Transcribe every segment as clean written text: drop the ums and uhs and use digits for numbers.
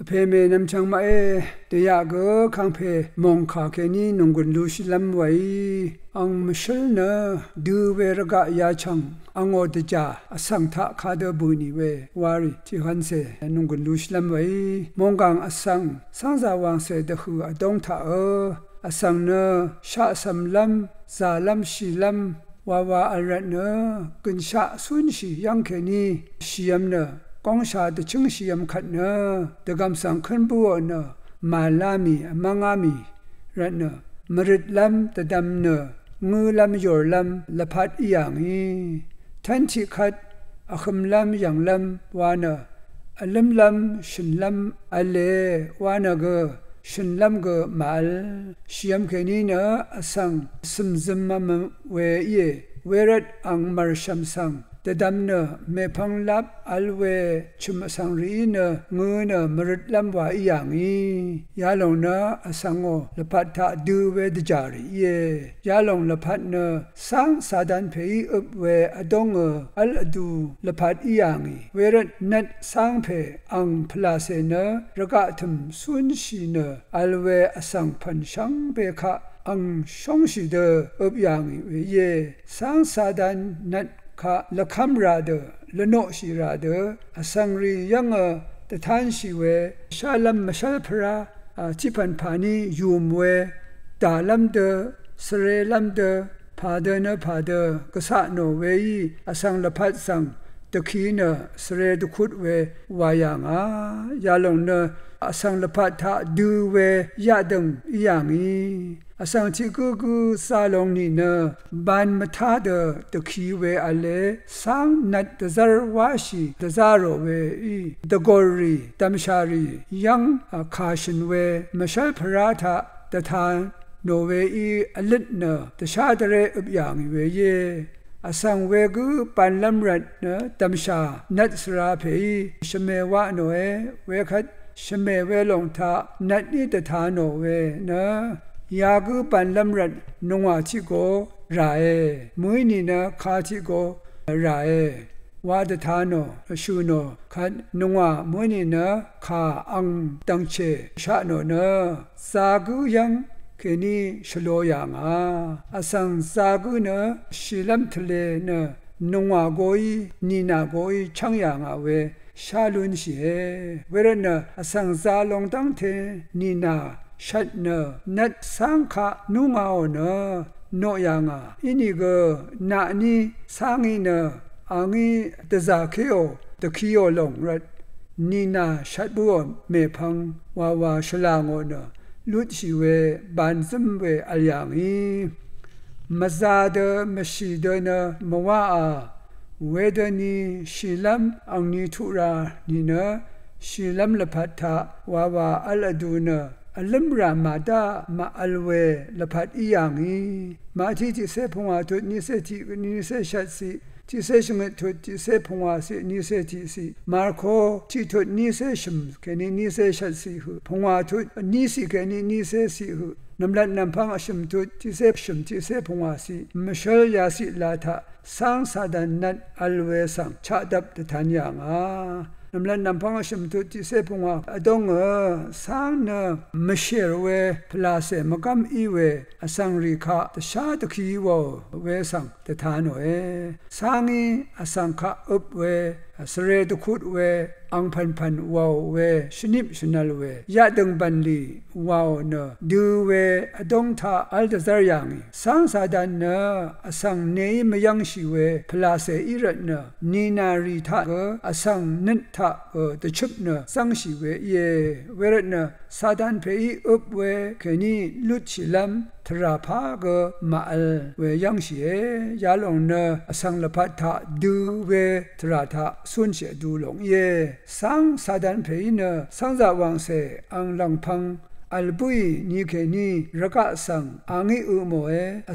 เพเมนำชังมาเดียกขังเพมองขาแค่นี้นงกุนดูสิลำไว้อังมิชลเนดูเวรกะยาชังอังอดจ่าสังทะคาเดบุนีเววาริที่ฮันเซนงกุนดูสิลำไว้มองกังสังสาวางเสดคืออดงทะสังเนชะสัมลำซาลำชีลำวาอัลระเนกุนชะสุนชียังแค่นี้ชียมเนกองชาตชิงชียมขัดเนตะกำสังขันบัวเนมาลามีมังอามีรันเนมริดลำตะดำเนงูลำโยรลำละพัดอย่างนี้ท่านที่ขัดอคมลำอย่างลำวานะอลำลำชินลำอเลวานะเกชินลำเกมาลชียมแค่นี้เนสังซึมซึมมาเวเยเวรัดอังมารชัมสังแต่ดำเนเมพังลับอัลเวชุมสังรีเนงูเนมรดลำว่าอย่างนี้ยาลงเนสังโอละพัดทะดูเวดจารีเยยาลงละพัดเนสังสาดันเพยอุบเวอดงอัลดูละพัดอย่างนี้เวรนัดสังเพอังพลาเซเนระกะทึมสุนชีเนอัลเวสังพันชังเบคะอังชงชีเดอุบอย่างนี้เยสังสาดันนัดข้าละคำราเดละโนชีราเดสังรียังแต่ท่านชีเวชาลัมมชาลพระที่พันพานียูมเวตาลัมเดสเรลัมเดพาเดนพาเดกษะโนเวยีสังละพัดสังตะคีเนสเรดุขุดเววายังยาลงเนสังละพัดทะดูเวยาดังอย่างนี้สังที่กูซาลงนี่เนบันมาทาเดตะคีเวอเลสังนัดตะซารวาชีตะซาโรเวอีตะกอรีตัมชารียังคาชินเวมชาลพราทะตะทานโนเวอีอลิตเนตะชาเดเรอุบอย่างเวเยสังเวกุปันลัมรัดเนตัมชานัดสราเพยชเมวะโนเวคัดชเมเวลงทะนัดนิตะทานโนเวเนยากุปันลัมรัดนงวาชิโกรามุยนีนะคาชิโกราวาดทานโนชูโนคัดนงวามุยนีนะคาอังตังเชชะโนเนสากุยังเคนีชโลยังสังสากุเนชิลัมทะเลเนนงวาโกยนีนาโกยชังยังเวชาลุนชีเวรเนสังซาลงตังเทนีนาชัดเนนัดสังขะนุงเอาเนโนยังอินี่ก็นานีสังอิเนอังอิตะซาเคโอตะคีโอลงรัดนีนาชัดบัวเมพังวาชลางโอเนลุชิเวบันซึมเวอัลยังอีมาซาเดมชีเดเนมวาเวดนีชิลัมอังนิทุรานีเนชิลัมละพัทธะวาอัลดูเนอัลลัมรามาดามาอัลเวละพัดอีอย่างนี้มาที่เสพงวาทุนิเสตินิเสชัดสิที่เสชงทุที่เสพงวาสินิเสติสิมาร์โคที่ทุนิเสชมแค่นี้นิเสชัดสิหุพงวาทุนิสิแค่นี้นิเสสิหุนำลัดนำพังอชมทุที่เสชมที่เสพงวาสิมชลยาสิลาทะสังสาดันนัดอัลเวสังชาดับตทันยังนำลันนำพังชมทุติเสพงอดงสังเนมเชรเวพลาเสมกัมอีเวสังริคะตชาตคีวเวสังตทานสังอีสังคะอุบเวสเรตุขุดเวอังพันวาวเวชนิบชนัลเวยาดังบันลีวาวเนดูเวอดงทาอัลตซารยังสังสาดันเนสังเนยมยังชีเวพลาเสอิระเนนีนารีทะสังนิทะตชุบเนสังชีเวเยเวรเนสาดันเพยอุบเวเคนีลุชิลัมทราภากมาอัลเวยังชียาลงเนสังละพัทธะดูเวทราทะสุนเชดูลงเยสังสาดันเพยเนสังจาวังเสอังลังพังอัลบุยนี่แค่นี้รักสังอังอิอุโม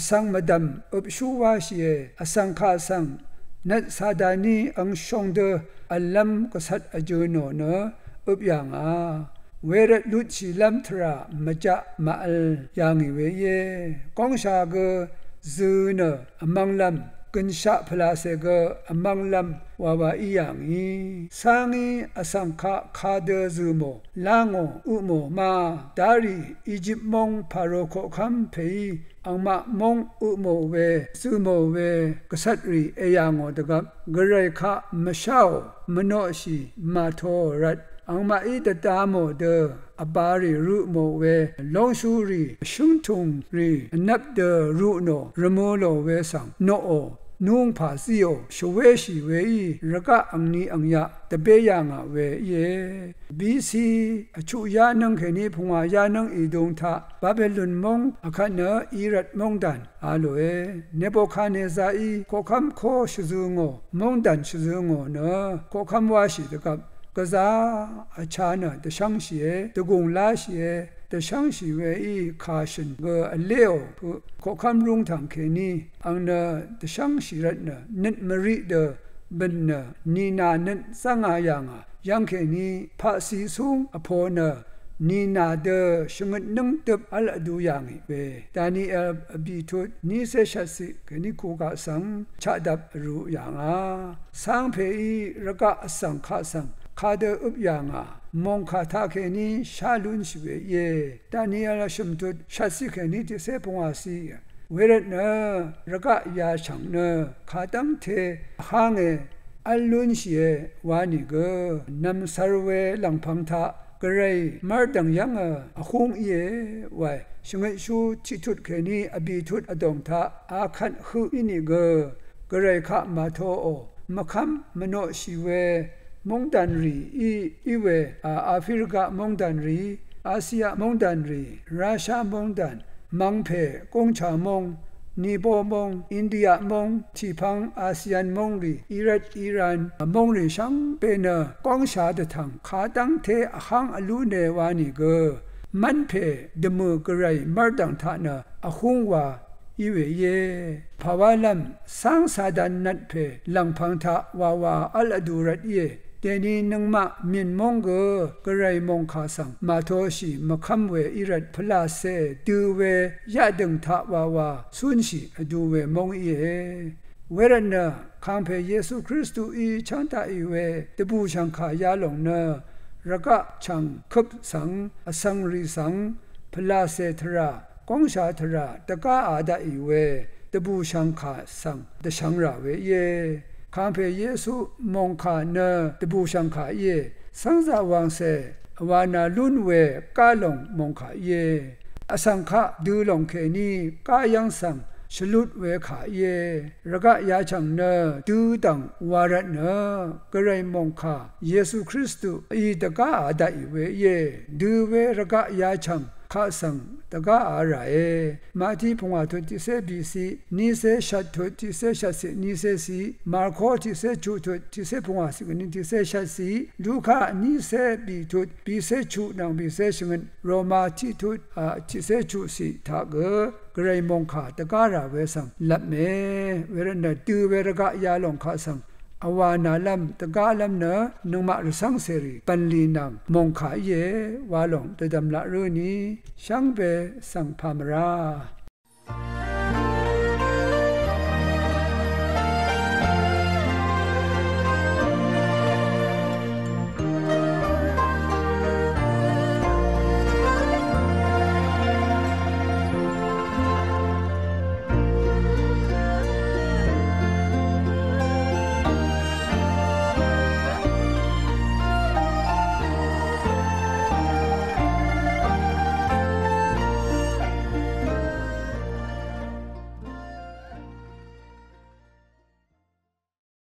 สังมดัมอุบชูวาชีสังข้าสังนัดสาดานีอังชงเดอัลลัมกษัตริย์อจูโนเนอุบยังเวรลุชิลัมทรามจะมาอัลยังเวเยกองชาเกซูเนอมังลัม กินชะพลาเสกอมังลำวาวาอีอย่างอีสางีอสังขะคาเดซูโมลางอุโมมาดารีอียิปต์มงพาโรโคคัมเพยอังมะมงอุโมเวซูโมเวกษัตริย์เอยางตกับกระไรคะมชาวมโนชีมาโทรัดอังมาอีตตาโมเดอบารีรุโมเวลงชูรีชุนทุงรีนับเดรุโนรโมโลเวสังโนโอนุ่งผาซิโอชเวชีเวอีระกะอังนีอังยะตะเบยางะเวเยบีซีอชุยานังเขนีพงายานังอีดงทะบาเบลุนมงอคันเนอีรัดมงดันอาโลเอเนโบคาเนซาอีโคคัมโคชซุงโงมงดันชซุงโงเนโคคัมวาชิตกับกษาอาชานะตะช่างเสียตะกงลาเสียแต่ช่างสีเวอีคาชินเกอเลวขอคำรุงทางเคนีอังเนแต่ช่างสีรัตเนนิดมริเดเป็นเนนีนานิดสังอายังยังเคนีพระสีสูงอโพเนนีนาเดชงดนึงตึบอัลดูยังเวตานีบีทุดนีเซชัสสิเคนีคูกาสังชะดับรู้ยังสังเพอีระกะสังขาสังคาเดอุบยังมองคาทาเคนีชาลุนชิเวเยตานีอาลชมตุดชัดสิเคนีที่เสพงอาสีเวรเนระกะยาชังเนขาตังเทหางเออัลลุนชิเอวานิเกนำสารเวหลังพังทากระไรมาดังยังอคงเยไว้ชงชูชิทุดเคนีอบีทุดอดงทาอาคันฮืออินิเกกระไรขะมาโทโอมะคัมมโนชิเวมงดันรีอีเวอาฟริกามงดันรีอาเซียมงดันรีรัสเซียมงดันมังเพกงชามงนีโบมงอินเดียมงที่พังอาเซียนมงรีอิรักอิหร่านมงรีช่างเป็นกองชาดทังขาตั้งเทหังอลูเนวานิเกมันเพดมือกระไรมาดังทานะอคุงว่าอีเวเยภาวะลำสังสาดันนัดเพหลังพังทาวาวาอัลอดูรัดเยเดนีนังมะมินมงเกกระไรมงคาสังมาโทชีมะคัมเวอิรัดพลาเซดูเวยะดึงทาวาวาสุนชีอดูเวมงเยเวรเนคังเพเยซูคริสต์อีชันตาอีเวตบูชังขายาลงเนระกะชังคับสังอสังริสังพลาเซทรากงชาทราตะกาอาดาอีเวตบูชังขาสังตะชังราเวเยคัมเพเยซูมงคาเนตบูชังขาเยสังสาวังเซวานาลุนเวกาลงมงขาเยอสังขะดูลงเคนีกายังสังชลุดเวขาเยระกะยาชังเนดูตังวาระเนกระไรมงคาเยซูคริสต์อีตะกาอาดาอีเวเยดูเวระกะยาชังข้าสังตะกาอะไรมาที่พงศ์ทุติเสบีสีนิเสชัดทุติเสชัดสีนิเสสีมาร์โคติเสจูทุติเสพงศ์สิกนิติเสชัดสีลูกานิเสบีทุบีเสจูนังบีเสชงนโรมาทิทุติเสจูสีทากกระไรมงคาตะการาเวสังลับเมเวรนตือเวรกะยาลงข้าสังอวานาลัมตะกาลัมเนนุมารุสังเสรีปันลีนังมงขายเยวาลงตะดำละเรื่องนี้ช่างเบสังพามรา